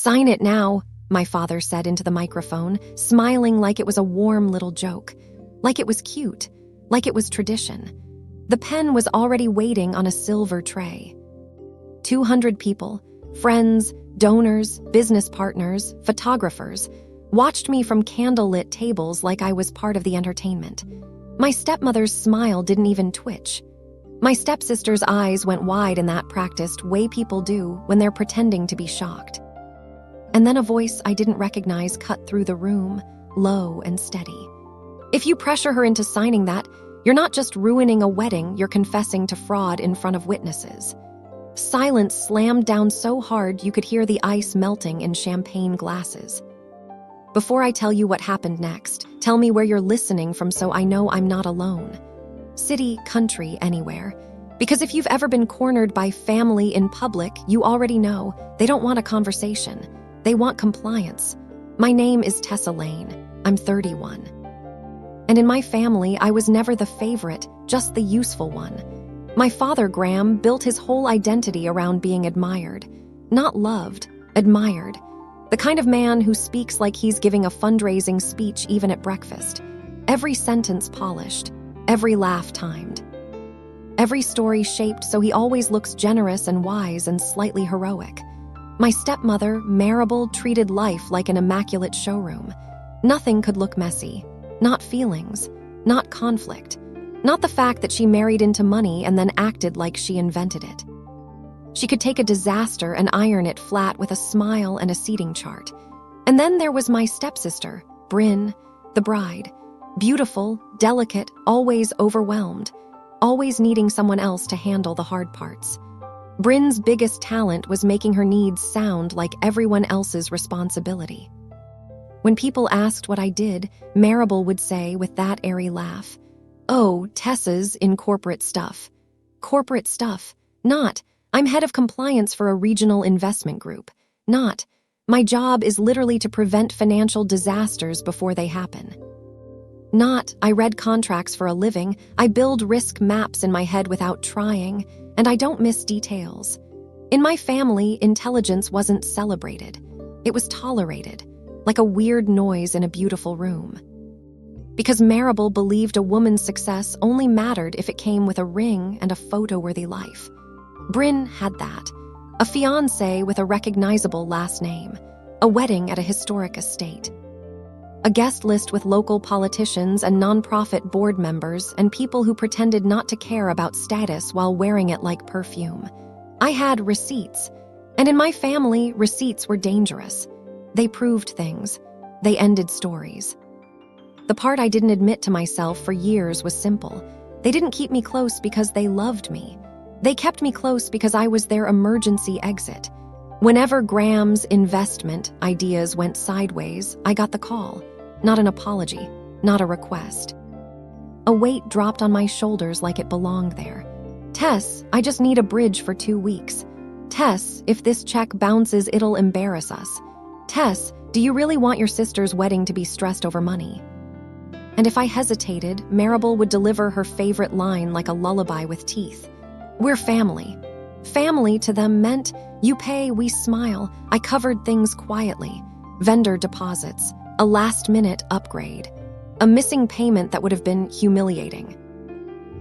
"Sign it now," my father said into the microphone, smiling like it was a warm little joke, like it was cute, like it was tradition. The pen was already waiting on a silver tray. 200 people, friends, donors, business partners, photographers, watched me from candlelit tables like I was part of the entertainment. My stepmother's smile didn't even twitch. My stepsister's eyes went wide in that practiced way people do when they're pretending to be shocked. And then a voice I didn't recognize cut through the room, low and steady. "If you pressure her into signing that, you're not just ruining a wedding, you're confessing to fraud in front of witnesses." Silence slammed down so hard you could hear the ice melting in champagne glasses. "Before I tell you what happened next, tell me where you're listening from so I know I'm not alone. City, country, anywhere. Because if you've ever been cornered by family in public, you already know they don't want a conversation. They want compliance. My name is Tessa Lane. I'm 31. And in my family, I was never the favorite, just the useful one. My father, Graham, built his whole identity around being admired. Not loved, admired. The kind of man who speaks like he's giving a fundraising speech even at breakfast. Every sentence polished, every laugh timed. Every story shaped so he always looks generous and wise and slightly heroic. My stepmother, Maribel, treated life like an immaculate showroom. Nothing could look messy. Not feelings. Not conflict. Not the fact that she married into money and then acted like she invented it. She could take a disaster and iron it flat with a smile and a seating chart. And then there was my stepsister, Bryn, the bride. Beautiful, delicate, always overwhelmed. Always needing someone else to handle the hard parts. Bryn's biggest talent was making her needs sound like everyone else's responsibility. When people asked what I did, Maribel would say with that airy laugh, "Oh, Tessa's in corporate stuff." Corporate stuff. Not, "I'm head of compliance for a regional investment group." Not, "My job is literally to prevent financial disasters before they happen." Not, "I read contracts for a living, I build risk maps in my head without trying, and I don't miss details." In my family, intelligence wasn't celebrated. It was tolerated, like a weird noise in a beautiful room. Because Maribel believed a woman's success only mattered if it came with a ring and a photo-worthy life. Bryn had that. A fiancé with a recognizable last name. A wedding at a historic estate. A guest list with local politicians and nonprofit board members and people who pretended not to care about status while wearing it like perfume. I had receipts. And in my family, receipts were dangerous. They proved things. They ended stories. The part I didn't admit to myself for years was simple. They didn't keep me close because they loved me. They kept me close because I was their emergency exit. Whenever Graham's investment ideas went sideways, I got the call. Not an apology, not a request. A weight dropped on my shoulders like it belonged there. "Tess, I just need a bridge for 2 weeks. Tess, if this check bounces, it'll embarrass us. Tess, do you really want your sister's wedding to be stressed over money?" And if I hesitated, Maribel would deliver her favorite line like a lullaby with teeth. "We're family." Family to them meant, you pay, we smile. I covered things quietly. Vendor deposits. A last-minute upgrade. A missing payment that would have been humiliating.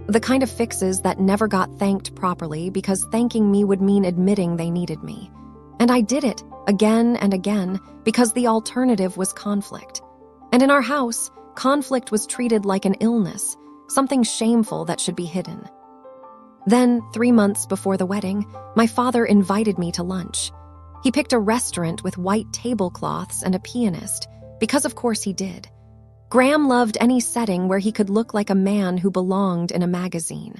The kind of fixes that never got thanked properly because thanking me would mean admitting they needed me. And I did it, again and again, because the alternative was conflict. And in our house, conflict was treated like an illness, something shameful that should be hidden. Then, 3 months before the wedding, my father invited me to lunch. He picked a restaurant with white tablecloths and a pianist, because of course he did. Graham loved any setting where he could look like a man who belonged in a magazine.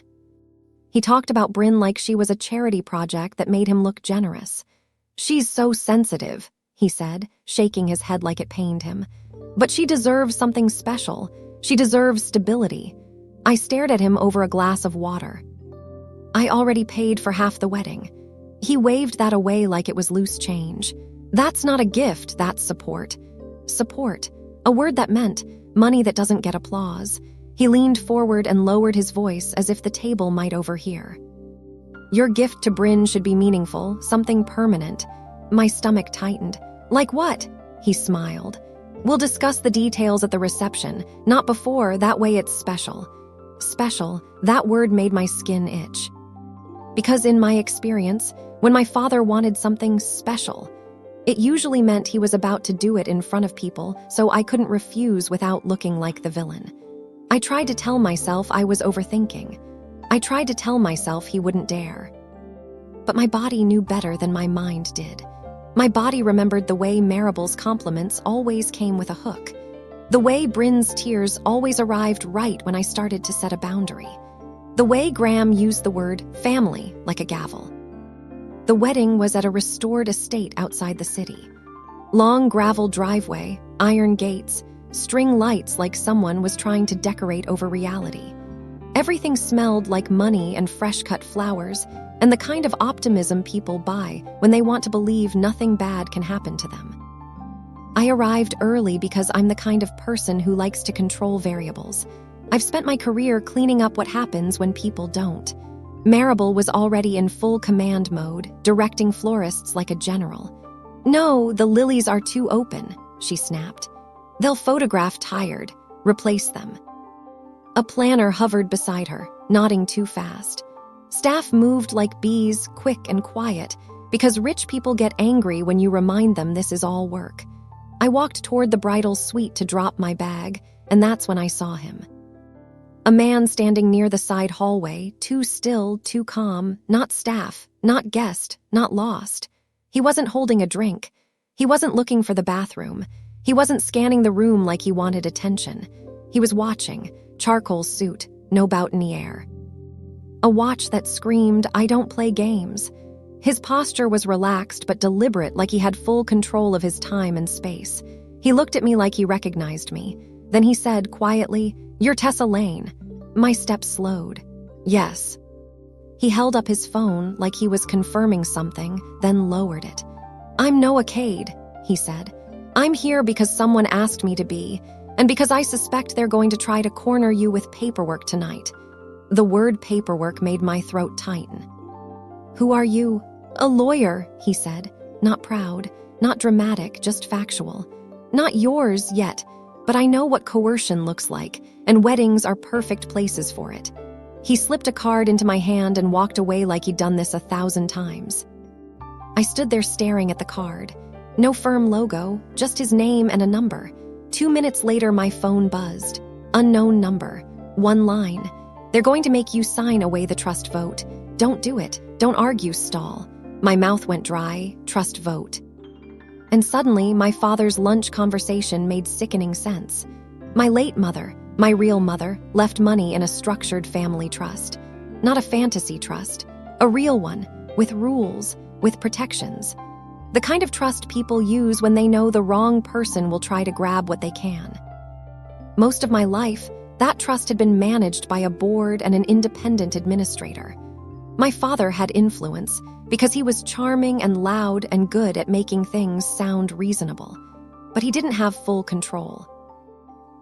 He talked about Bryn like she was a charity project that made him look generous. "She's so sensitive," he said, shaking his head like it pained him. "But she deserves something special. She deserves stability." I stared at him over a glass of water. I already paid for half the wedding. He waved that away like it was loose change. That's not a gift, that's support. Support, a word that meant money that doesn't get applause. He leaned forward and lowered his voice as if the table might overhear. "Your gift to Bryn should be meaningful, something permanent." My stomach tightened. Like what? He smiled. We'll discuss the details at the reception, not before, that way it's special. Special, that word made my skin itch. Because in my experience, when my father wanted something special, it usually meant he was about to do it in front of people, so I couldn't refuse without looking like the villain. I tried to tell myself I was overthinking. I tried to tell myself he wouldn't dare. But my body knew better than my mind did. My body remembered the way Maribel's compliments always came with a hook. The way Bryn's tears always arrived right when I started to set a boundary. The way Graham used the word family like a gavel. The wedding was at a restored estate outside the city. Long gravel driveway, iron gates, string lights like someone was trying to decorate over reality. Everything smelled like money and fresh-cut flowers, and the kind of optimism people buy when they want to believe nothing bad can happen to them. I arrived early because I'm the kind of person who likes to control variables. I've spent my career cleaning up what happens when people don't. Maribel was already in full command mode, directing florists like a general. "No, the lilies are too open," she snapped. "They'll photograph tired. Replace them." A planner hovered beside her, nodding too fast. Staff moved like bees, quick and quiet, because rich people get angry when you remind them this is all work. I walked toward the bridal suite to drop my bag, and that's when I saw him. A man standing near the side hallway, too still, too calm, not staff, not guest, not lost. He wasn't holding a drink. He wasn't looking for the bathroom. He wasn't scanning the room like he wanted attention. He was watching, charcoal suit, no bout in the air. A watch that screamed, "I don't play games." His posture was relaxed but deliberate, like he had full control of his time and space. He looked at me like he recognized me. Then he said quietly, "You're Tessa Lane." My steps slowed. "Yes." He held up his phone like he was confirming something, then lowered it. "I'm Noah Cade," he said. "I'm here because someone asked me to be, and because I suspect they're going to try to corner you with paperwork tonight." The word paperwork made my throat tighten. "Who are you?" "A lawyer," he said. Not proud, not dramatic, just factual. "Not yours yet, but I know what coercion looks like, and weddings are perfect places for it." He slipped a card into my hand and walked away like he'd done this 1,000 times. I stood there staring at the card. No firm logo, just his name and a number. 2 minutes later, my phone buzzed. Unknown number. One line. "They're going to make you sign away the trust vote. Don't do it. Don't argue, stall." My mouth went dry. Trust vote. And suddenly, my father's lunch conversation made sickening sense. My late mother, my real mother, left money in a structured family trust. Not a fantasy trust. A real one, with rules, with protections. The kind of trust people use when they know the wrong person will try to grab what they can. Most of my life, that trust had been managed by a board and an independent administrator. My father had influence because he was charming and loud and good at making things sound reasonable. But he didn't have full control.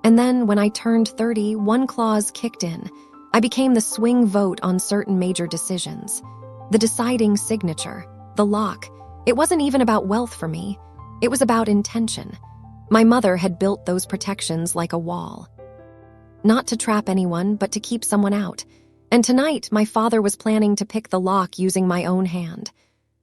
And then, when I turned 30, one clause kicked in. I became the swing vote on certain major decisions. The deciding signature, the lock. It wasn't even about wealth for me. It was about intention. My mother had built those protections like a wall. Not to trap anyone, but to keep someone out. And tonight, my father was planning to pick the lock using my own hand.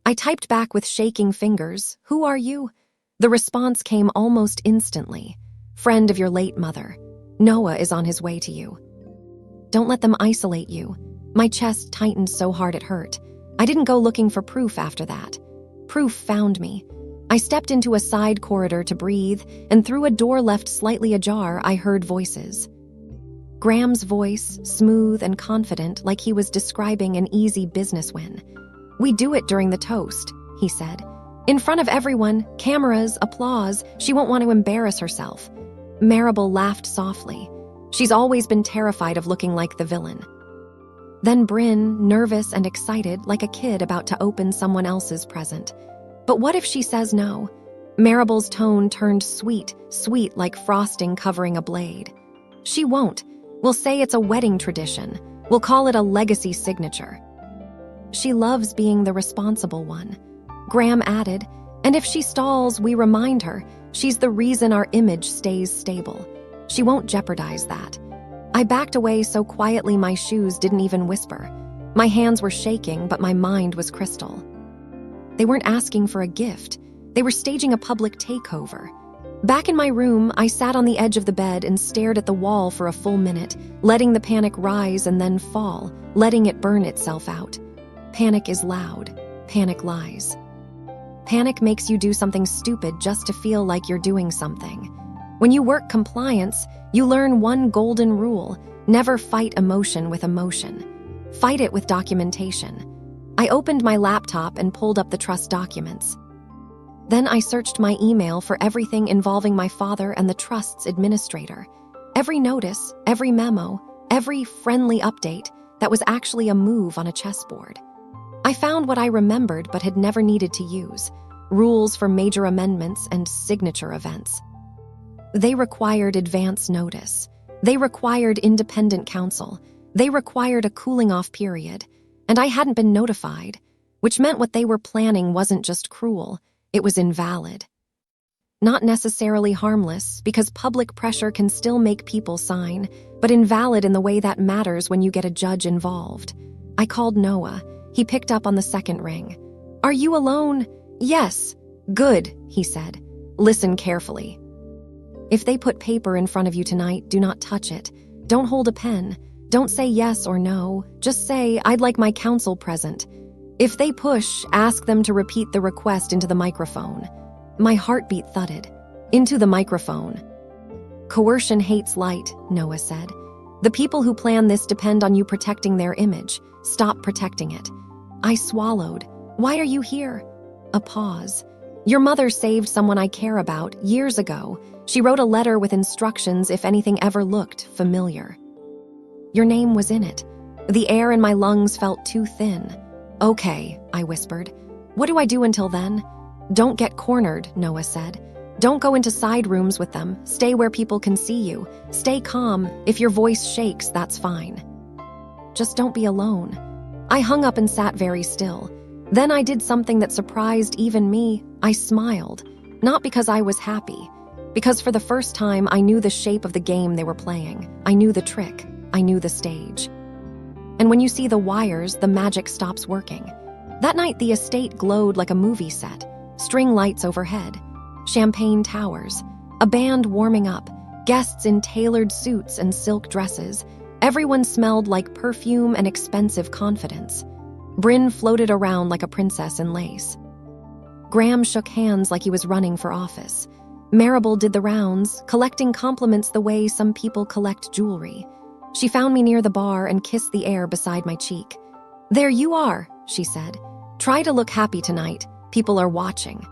I typed back with shaking fingers, "Who are you?" The response came almost instantly. "Friend of your late mother. Noah is on his way to you. Don't let them isolate you." My chest tightened so hard it hurt. I didn't go looking for proof after that. Proof found me. I stepped into a side corridor to breathe, and through a door left slightly ajar, I heard voices. Graham's voice, smooth and confident, like he was describing an easy business win. "We do it during the toast," he said. "In front of everyone, cameras, applause. She won't want to embarrass herself." Maribel laughed softly. She's always been terrified of looking like the villain. Then Bryn, nervous and excited, like a kid about to open someone else's present. "But what if she says no?" Maribel's tone turned sweet, sweet like frosting covering a blade. "She won't. We'll say it's a wedding tradition. We'll call it a legacy signature." "She loves being the responsible one." Graham added, And if she stalls, we remind her she's the reason our image stays stable. She won't jeopardize that. I backed away so quietly my shoes didn't even whisper. My hands were shaking, but my mind was crystal. They weren't asking for a gift. They were staging a public takeover. Back in my room, I sat on the edge of the bed and stared at the wall for a full minute, letting the panic rise and then fall, letting it burn itself out. Panic is loud. Panic lies. Panic makes you do something stupid just to feel like you're doing something. When you work compliance, you learn one golden rule: never fight emotion with emotion. Fight it with documentation. I opened my laptop and pulled up the trust documents. Then I searched my email for everything involving my father and the trust's administrator. Every notice, every memo, every friendly update that was actually a move on a chessboard. I found what I remembered but had never needed to use: rules for major amendments and signature events. They required advance notice. They required independent counsel. They required a cooling-off period. And I hadn't been notified, which meant what they were planning wasn't just cruel, it was invalid. Not necessarily harmless, because public pressure can still make people sign, but invalid in the way that matters when you get a judge involved. I called Noah. He picked up on the second ring. "Are you alone?" "Yes." "Good," he said. "Listen carefully. If they put paper in front of you tonight, do not touch it. Don't hold a pen. Don't say yes or no. Just say, 'I'd like my counsel present.' If they push, ask them to repeat the request into the microphone." My heartbeat thudded. Into the microphone. "Coercion hates light," Noah said. "The people who plan this depend on you protecting their image. Stop protecting it." I swallowed. "Why are you here?" A pause. "Your mother saved someone I care about years ago. She wrote a letter with instructions if anything ever looked familiar. Your name was in it." The air in my lungs felt too thin. "Okay," I whispered. "What do I do until then?" "Don't get cornered," Noah said. "Don't go into side rooms with them. Stay where people can see you. Stay calm. If your voice shakes, that's fine. Just don't be alone." I hung up and sat very still. Then I did something that surprised even me. I smiled. Not because I was happy. Because for the first time, I knew the shape of the game they were playing. I knew the trick. I knew the stage. And when you see the wires, the magic stops working. That night, the estate glowed like a movie set. String lights overhead. Champagne towers. A band warming up. Guests in tailored suits and silk dresses. Everyone smelled like perfume and expensive confidence. Bryn floated around like a princess in lace. Graham shook hands like he was running for office. Maribel did the rounds, collecting compliments the way some people collect jewelry. She found me near the bar and kissed the air beside my cheek. "There you are," she said. "Try to look happy tonight. People are watching."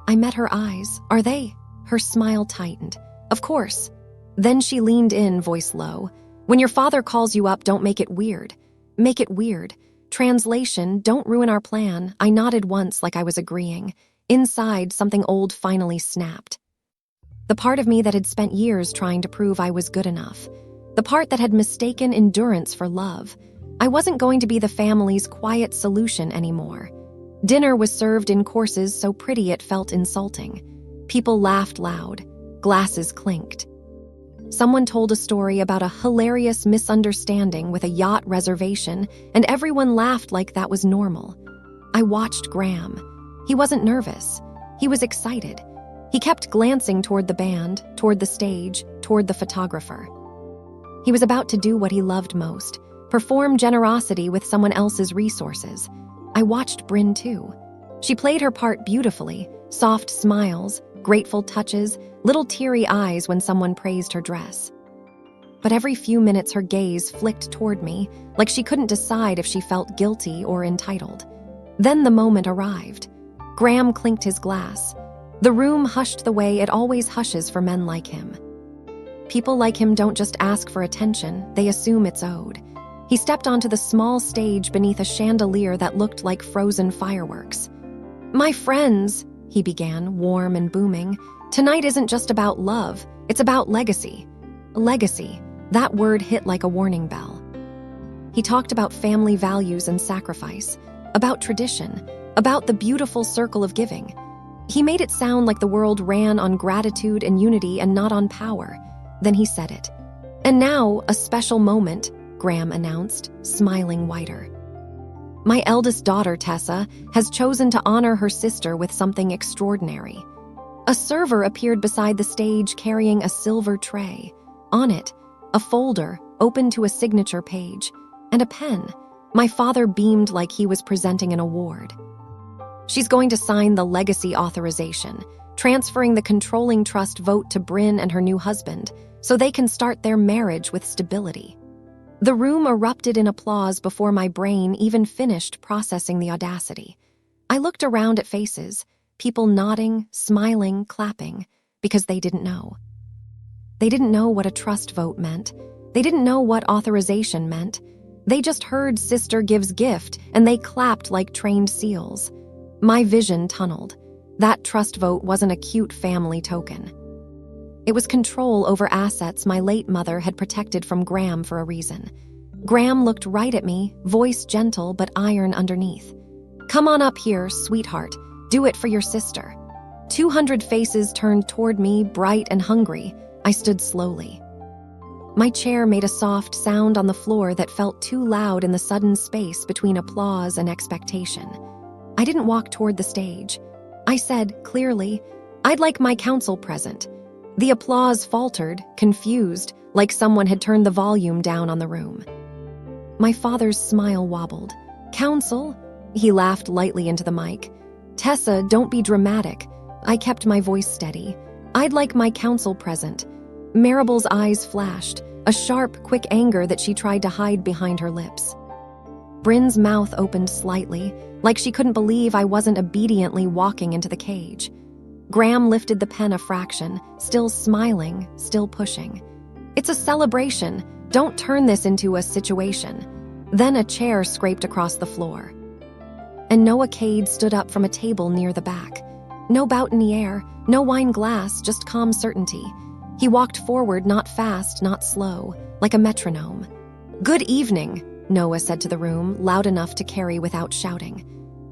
I met her eyes. "Are they?" Her smile tightened. "Of course." Then she leaned in, voice low. "When your father calls you up, don't make it weird. Make it weird. Translation, don't ruin our plan." I nodded once like I was agreeing. Inside, something old finally snapped. The part of me that had spent years trying to prove I was good enough. The part that had mistaken endurance for love. I wasn't going to be the family's quiet solution anymore. Dinner was served in courses so pretty it felt insulting. People laughed loud. Glasses clinked. Someone told a story about a hilarious misunderstanding with a yacht reservation, and everyone laughed like that was normal. I watched Graham. He wasn't nervous. He was excited. He kept glancing toward the band, toward the stage, toward the photographer. He was about to do what he loved most, perform generosity with someone else's resources. I watched Bryn too. She played her part beautifully, soft smiles, grateful touches, little teary eyes when someone praised her dress. But every few minutes her gaze flicked toward me, like she couldn't decide if she felt guilty or entitled. Then the moment arrived. Graham clinked his glass. The room hushed the way it always hushes for men like him. People like him don't just ask for attention, they assume it's owed. He stepped onto the small stage beneath a chandelier that looked like frozen fireworks. "My friends," he began, warm and booming, "tonight isn't just about love, it's about legacy." Legacy, that word hit like a warning bell. He talked about family values and sacrifice, about tradition, about the beautiful circle of giving. He made it sound like the world ran on gratitude and unity and not on power. Then he said it. "And now, a special moment," Graham announced, smiling wider. "My eldest daughter, Tessa, has chosen to honor her sister with something extraordinary." A server appeared beside the stage carrying a silver tray. On it, a folder open to a signature page, and a pen. My father beamed like he was presenting an award. "She's going to sign the legacy authorization, transferring the controlling trust vote to Bryn and her new husband, so they can start their marriage with stability." The room erupted in applause before my brain even finished processing the audacity. I looked around at faces, people nodding, smiling, clapping, because they didn't know. They didn't know what a trust vote meant. They didn't know what authorization meant. They just heard sister gives gift, and they clapped like trained seals. My vision tunneled. That trust vote wasn't a cute family token. It was control over assets my late mother had protected from Graham for a reason. Graham looked right at me, voice gentle but iron underneath. "Come on up here, sweetheart. Do it for your sister." 200 faces turned toward me, bright and hungry. I stood slowly. My chair made a soft sound on the floor that felt too loud in the sudden space between applause and expectation. I didn't walk toward the stage. I said, clearly, "I'd like my counsel present." The applause faltered, confused, like someone had turned the volume down on the room. My father's smile wobbled. "Counsel?" He laughed lightly into the mic. "Tessa, don't be dramatic." I kept my voice steady. "I'd like my counsel present." Maribel's eyes flashed, a sharp, quick anger that she tried to hide behind her lips. Bryn's mouth opened slightly, like she couldn't believe I wasn't obediently walking into the cage. Graham lifted the pen a fraction, still smiling, still pushing. "It's a celebration. Don't turn this into a situation." Then a chair scraped across the floor. And Noah Cade stood up from a table near the back. No bout in the air, no wine glass, just calm certainty. He walked forward, not fast, not slow, like a metronome. "Good evening," Noah said to the room, loud enough to carry without shouting.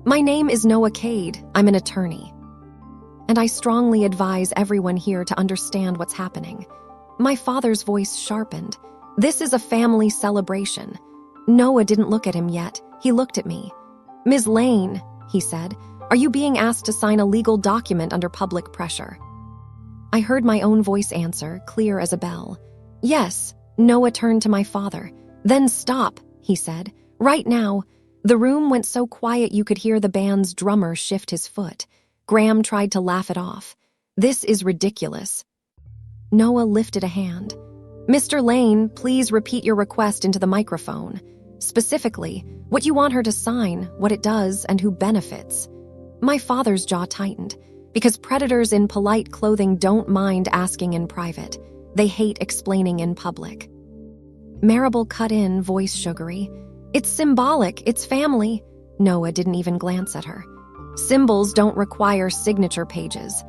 "My name is Noah Cade. I'm an attorney. And I strongly advise everyone here to understand what's happening." My father's voice sharpened. "This is a family celebration." Noah didn't look at him yet. He looked at me. "Ms. Lane," he said, "are you being asked to sign a legal document under public pressure?" I heard my own voice answer, clear as a bell. "Yes." Noah turned to my father. "Then stop," he said. "Right now." The room went so quiet you could hear the band's drummer shift his foot. Graham tried to laugh it off. "This is ridiculous." Noah lifted a hand. "Mr. Lane, please repeat your request into the microphone. Specifically, what you want her to sign, what it does, and who benefits." My father's jaw tightened, because predators in polite clothing don't mind asking in private. They hate explaining in public. Maribel cut in, voice sugary. "It's symbolic, it's family." Noah didn't even glance at her. "Symbols don't require signature pages."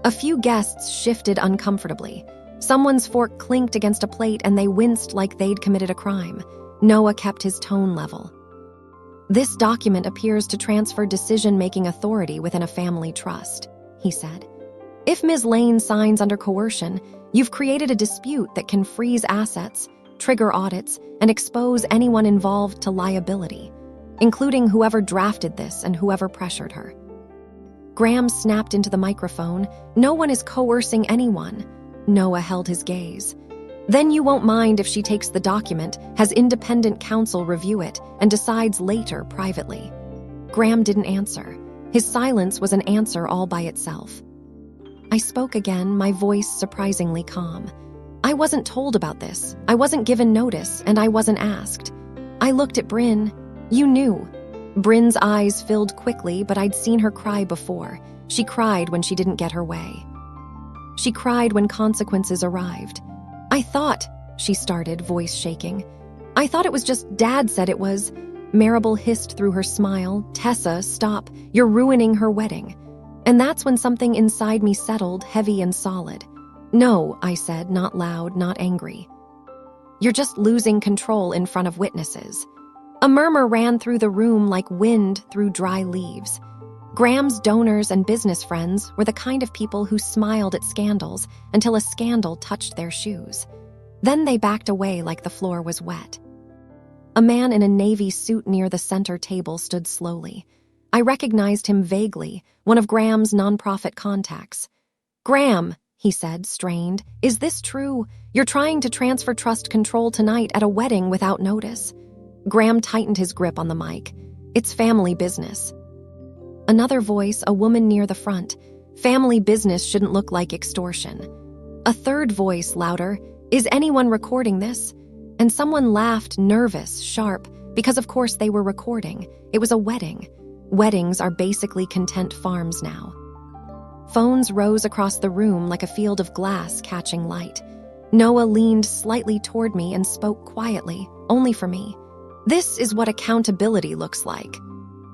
A few guests shifted uncomfortably. Someone's fork clinked against a plate and they winced like they'd committed a crime. Noah kept his tone level. "This document appears to transfer decision-making authority within a family trust," he said. "If Ms. Lane signs under coercion, you've created a dispute that can freeze assets, trigger audits, and expose anyone involved to liability, including whoever drafted this and whoever pressured her." Graham snapped into the microphone. "No one is coercing anyone." Noah held his gaze. "Then you won't mind if she takes the document, has independent counsel review it, and decides later privately." Graham didn't answer. His silence was an answer all by itself. I spoke again, my voice surprisingly calm. "I wasn't told about this. I wasn't given notice, and I wasn't asked." I looked at Bryn. "You knew." Bryn's eyes filled quickly, but I'd seen her cry before. She cried when she didn't get her way. She cried when consequences arrived. "I thought," she started, voice shaking. "I thought it was just Dad said it was." Maribel hissed through her smile. "Tessa, stop. You're ruining her wedding." And that's when something inside me settled, heavy and solid. "No," I said, not loud, not angry. "You're just losing control in front of witnesses." A murmur ran through the room like wind through dry leaves. Graham's donors and business friends were the kind of people who smiled at scandals until a scandal touched their shoes. Then they backed away like the floor was wet. A man in a navy suit near the center table stood slowly. I recognized him vaguely, one of Graham's nonprofit contacts. "Graham," he said, strained, "is this true? You're trying to transfer trust control tonight at a wedding without notice." Graham tightened his grip on the mic. "It's family business." Another voice, a woman near the front. "Family business shouldn't look like extortion." A third voice, louder. "Is anyone recording this?" And someone laughed, nervous, sharp, because of course they were recording. It was a wedding. Weddings are basically content farms now. Phones rose across the room like a field of glass catching light. Noah leaned slightly toward me and spoke quietly, only for me. "This is what accountability looks like."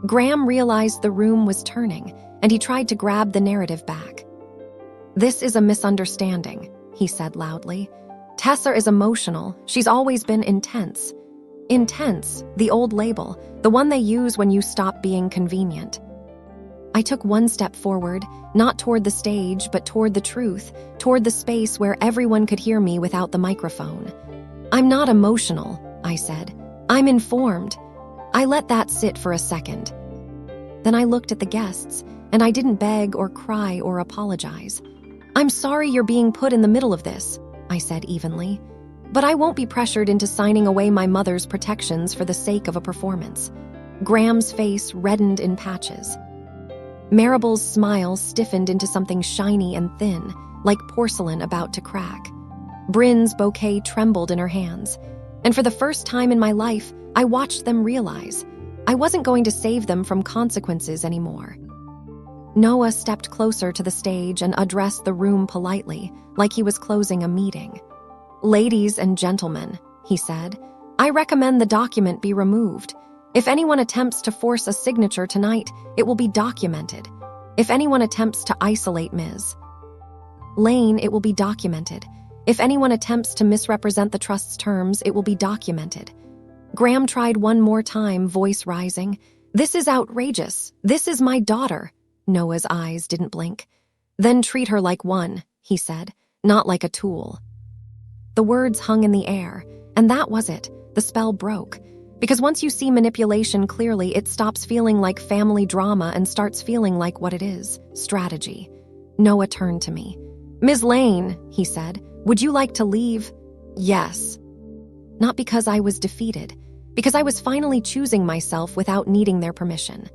Graham realized the room was turning, and he tried to grab the narrative back. "This is a misunderstanding," he said loudly. "Tessa is emotional. She's always been intense." Intense, the old label, the one they use when you stop being convenient. I took one step forward, not toward the stage, but toward the truth, toward the space where everyone could hear me without the microphone. "I'm not emotional," I said. "I'm informed." I let that sit for a second. Then I looked at the guests, and I didn't beg or cry or apologize. "I'm sorry you're being put in the middle of this," I said evenly. "But I won't be pressured into signing away my mother's protections for the sake of a performance." Graham's face reddened in patches. Maribel's smile stiffened into something shiny and thin, like porcelain about to crack. Bryn's bouquet trembled in her hands. And for the first time in my life, I watched them realize I wasn't going to save them from consequences anymore. Noah stepped closer to the stage and addressed the room politely, like he was closing a meeting. "Ladies and gentlemen," he said, "I recommend the document be removed. If anyone attempts to force a signature tonight, it will be documented. If anyone attempts to isolate Ms. Lane, it will be documented. If anyone attempts to misrepresent the trust's terms, it will be documented." Graham tried one more time, voice rising. "This is outrageous. This is my daughter." Noah's eyes didn't blink. "Then treat her like one," he said, "not like a tool." The words hung in the air, and that was it. The spell broke. Because once you see manipulation clearly, it stops feeling like family drama and starts feeling like what it is, strategy. Noah turned to me. "Ms. Lane," he said, "would you like to leave?" "Yes." Not because I was defeated, because I was finally choosing myself without needing their permission.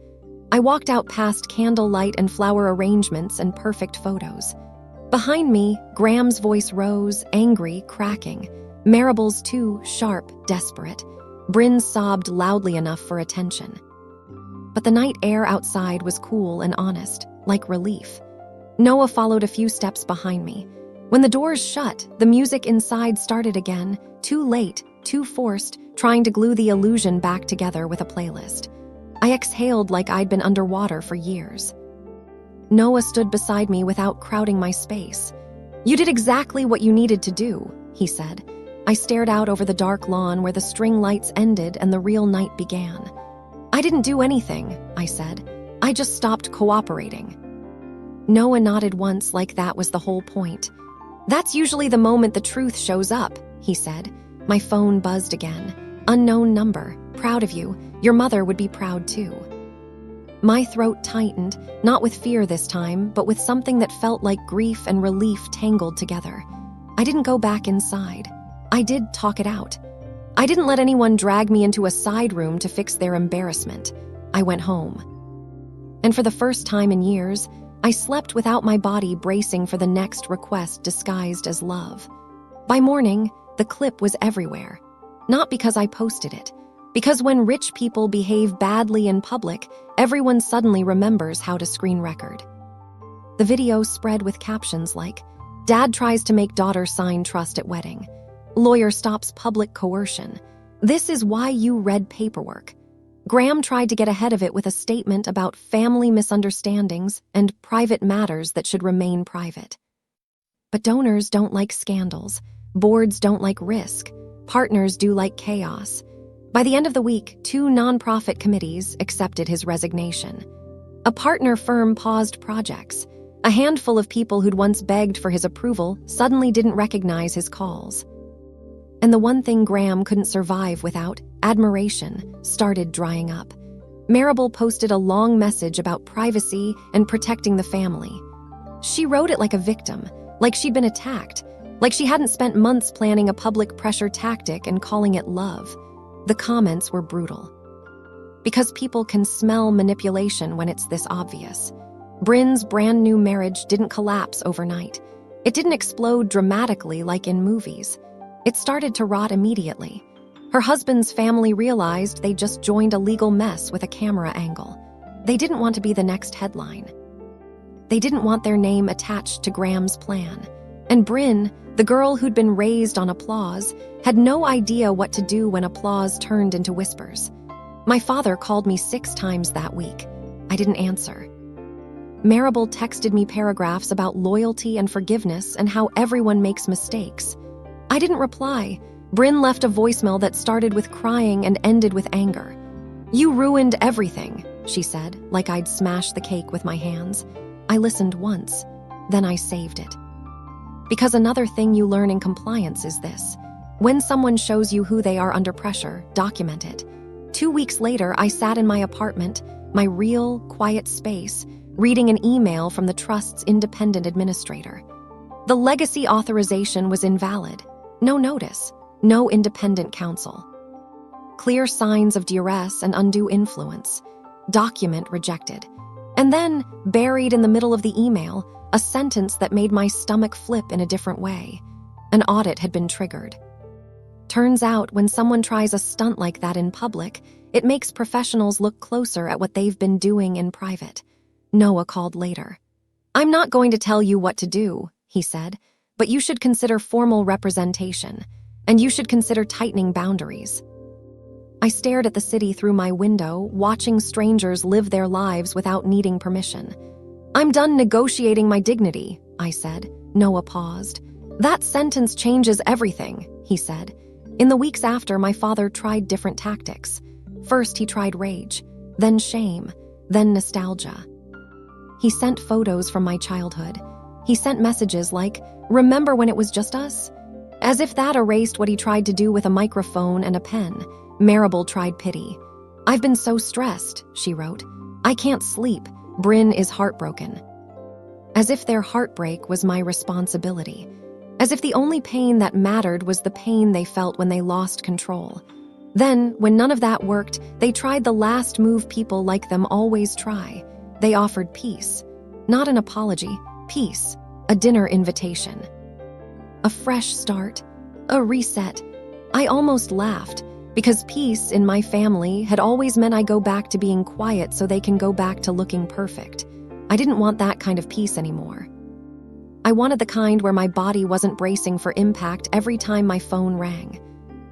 I walked out past candlelight and flower arrangements and perfect photos. Behind me, Graham's voice rose, angry, cracking. Maribel's too, sharp, desperate. Bryn sobbed loudly enough for attention. But the night air outside was cool and honest, like relief. Noah followed a few steps behind me. When the doors shut, the music inside started again, too late, too forced, trying to glue the illusion back together with a playlist. I exhaled like I'd been underwater for years. Noah stood beside me without crowding my space. "You did exactly what you needed to do," he said. I stared out over the dark lawn where the string lights ended and the real night began. "I didn't do anything," I said. "I just stopped cooperating." Noah nodded once like that was the whole point. "That's usually the moment the truth shows up," he said. My phone buzzed again. "Unknown number. Proud of you. Your mother would be proud too." My throat tightened, not with fear this time, but with something that felt like grief and relief tangled together. I didn't go back inside. I did talk it out. I didn't let anyone drag me into a side room to fix their embarrassment. I went home. And for the first time in years, I slept without my body bracing for the next request disguised as love. By morning, the clip was everywhere. Not because I posted it. Because when rich people behave badly in public, everyone suddenly remembers how to screen record. The video spread with captions like, "Dad tries to make daughter sign trust at wedding. Lawyer stops public coercion. This is why you read paperwork." Graham tried to get ahead of it with a statement about family misunderstandings and private matters that should remain private. But donors don't like scandals. Boards don't like risk. Partners do like chaos. By the end of the week, 2 nonprofit committees accepted his resignation. A partner firm paused projects. A handful of people who'd once begged for his approval suddenly didn't recognize his calls. And the one thing Graham couldn't survive without, admiration, started drying up. Maribel posted a long message about privacy and protecting the family. She wrote it like a victim, like she'd been attacked, like she hadn't spent months planning a public pressure tactic and calling it love. The comments were brutal. Because people can smell manipulation when it's this obvious. Bryn's brand new marriage didn't collapse overnight. It didn't explode dramatically like in movies. It started to rot immediately. Her husband's family realized they just joined a legal mess with a camera angle. They didn't want to be the next headline. They didn't want their name attached to Graham's plan. And Bryn, the girl who'd been raised on applause, had no idea what to do when applause turned into whispers. My father called me 6 times that week. I didn't answer. Maribel texted me paragraphs about loyalty and forgiveness and how everyone makes mistakes. I didn't reply. Bryn left a voicemail that started with crying and ended with anger. "You ruined everything," she said, like I'd smashed the cake with my hands. I listened once, then I saved it. Because another thing you learn in compliance is this. When someone shows you who they are under pressure, document it. 2 weeks later, I sat in my apartment, my real, quiet space, reading an email from the trust's independent administrator. The legacy authorization was invalid. No notice, no independent counsel. Clear signs of duress and undue influence. Document rejected. And then, buried in the middle of the email, a sentence that made my stomach flip in a different way. An audit had been triggered. Turns out, when someone tries a stunt like that in public, it makes professionals look closer at what they've been doing in private. Noah called later. "I'm not going to tell you what to do," he said, "but you should consider formal representation, and you should consider tightening boundaries." I stared at the city through my window, watching strangers live their lives without needing permission. "I'm done negotiating my dignity," I said. Noah paused. "That sentence changes everything," he said. In the weeks after, my father tried different tactics. First, he tried rage, then shame, then nostalgia. He sent photos from my childhood. He sent messages like, "Remember when it was just us?" As if that erased what he tried to do with a microphone and a pen. Maribel tried pity. "I've been so stressed," she wrote. "I can't sleep. Bryn is heartbroken." As if their heartbreak was my responsibility. As if the only pain that mattered was the pain they felt when they lost control. Then, when none of that worked, they tried the last move people like them always try. They offered peace. Not an apology, peace. A dinner invitation. A fresh start. A reset. I almost laughed, because peace in my family had always meant I go back to being quiet so they can go back to looking perfect. I didn't want that kind of peace anymore. I wanted the kind where my body wasn't bracing for impact every time my phone rang.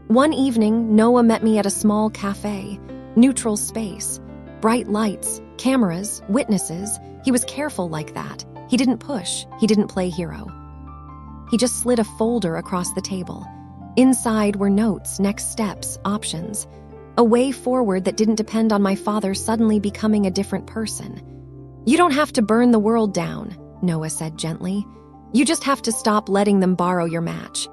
One evening, Noah met me at a small cafe, neutral space, bright lights, cameras, witnesses. He was careful like that. He didn't push. He didn't play hero. He just slid a folder across the table. Inside were notes, next steps, options. A way forward that didn't depend on my father suddenly becoming a different person. "You don't have to burn the world down," Noah said gently. "You just have to stop letting them borrow your match."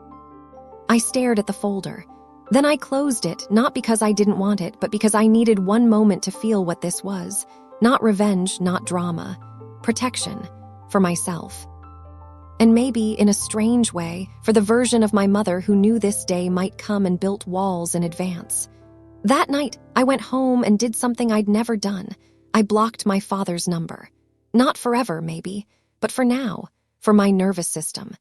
I stared at the folder. Then I closed it, not because I didn't want it, but because I needed one moment to feel what this was. Not revenge, not drama. Protection. For myself. And maybe, in a strange way, for the version of my mother who knew this day might come and built walls in advance. That night, I went home and did something I'd never done. I blocked my father's number. Not forever, maybe, but for now, for my nervous system.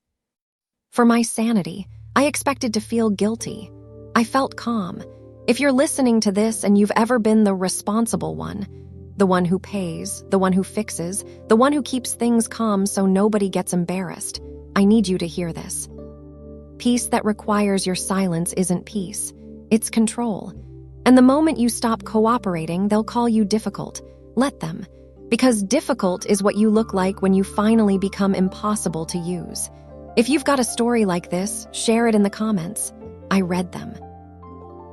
For my sanity, I expected to feel guilty. I felt calm. If you're listening to this and you've ever been the responsible one, the one who pays, the one who fixes, the one who keeps things calm so nobody gets embarrassed, I need you to hear this. Peace that requires your silence isn't peace. It's control. And the moment you stop cooperating, they'll call you difficult. Let them. Because difficult is what you look like when you finally become impossible to use. If you've got a story like this, share it in the comments. I read them.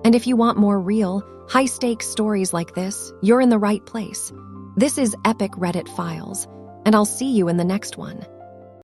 And if you want more real, high-stakes stories like this, you're in the right place. This is Epic Reddit Files, and I'll see you in the next one.